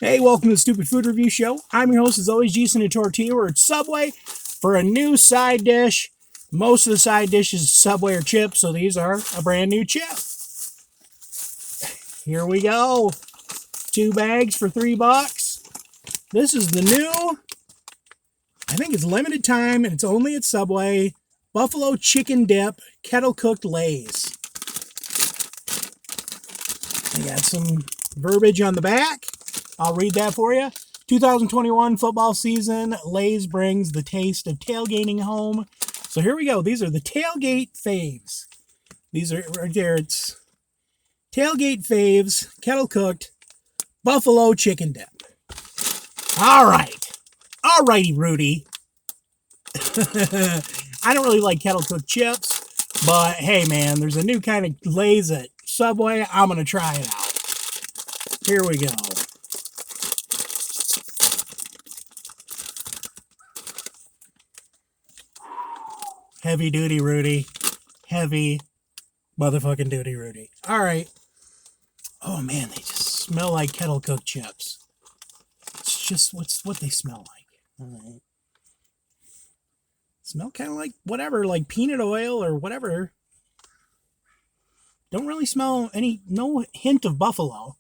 Hey, welcome to the Stupid Food Review Show. I'm your host, as always, Jason the Tortilla. We're at Subway for a new side dish. Most of the side dishes Subway are chips, so these are a brand new chip. Here we go. 2 bags for $3. This is the new, I think it's limited time, and it's only at Subway, Buffalo Chicken Dip Kettle Cooked Lays. I got some verbiage on the back. I'll read that for you. 2021 football season, Lay's brings the taste of tailgating home. So here we go. These are the Tailgate Faves. These are right there. It's Tailgate Faves, kettle cooked, Buffalo Chicken Dip. All right. All righty, Rudy. I don't really like kettle cooked chips, but hey, man, there's a new kind of Lay's at Subway. I'm going to try it out. Here we go. Heavy duty, Rudy. Heavy motherfucking duty, Rudy. All right. Oh, man, they just smell like kettle cooked chips. It's just what they smell like. All right. Smell kind of like whatever, like peanut oil or whatever. Don't really smell no hint of buffalo.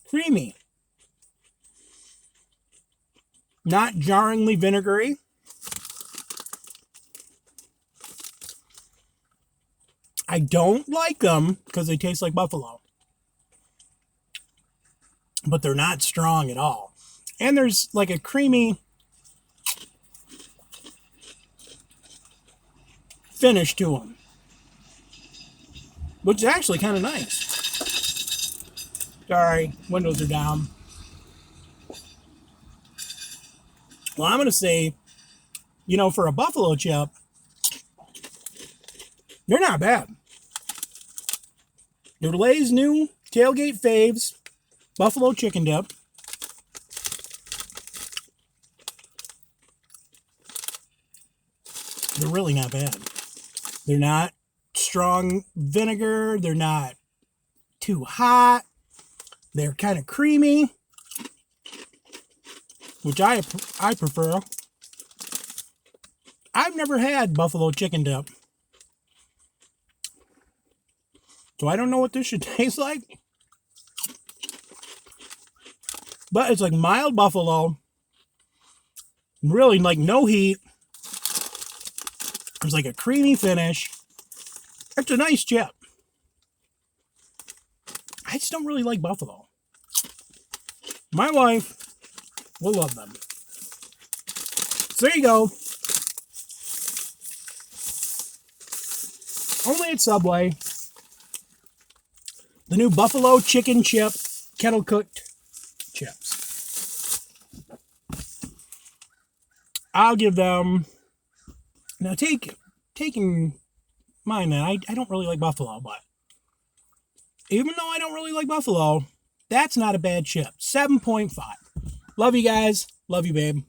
Creamy. Not jarringly vinegary. I don't like them because they taste like buffalo. But they're not strong at all. And there's like a creamy finish to them, which is actually kind of nice. Sorry, windows are down. Well, I'm going to say, for a buffalo chip, they're not bad. They're Lay's new Tailgate Faves Buffalo Chicken Dip. They're really not bad. They're not strong vinegar. They're not too hot. They're kind of creamy, which I prefer. I've never had buffalo chicken dip, so I don't know what this should taste like. But it's like mild buffalo, really like no heat. There's like a creamy finish. It's a nice chip. I just don't really like buffalo. My wife will love them. So there you go. Only at Subway. The new Buffalo Chicken Chip Kettle Cooked Chips. I'll give them... Now taking mind that I don't really like buffalo, but even though I don't really like buffalo, that's not a bad chip. 7.5. Love you guys. Love you, babe.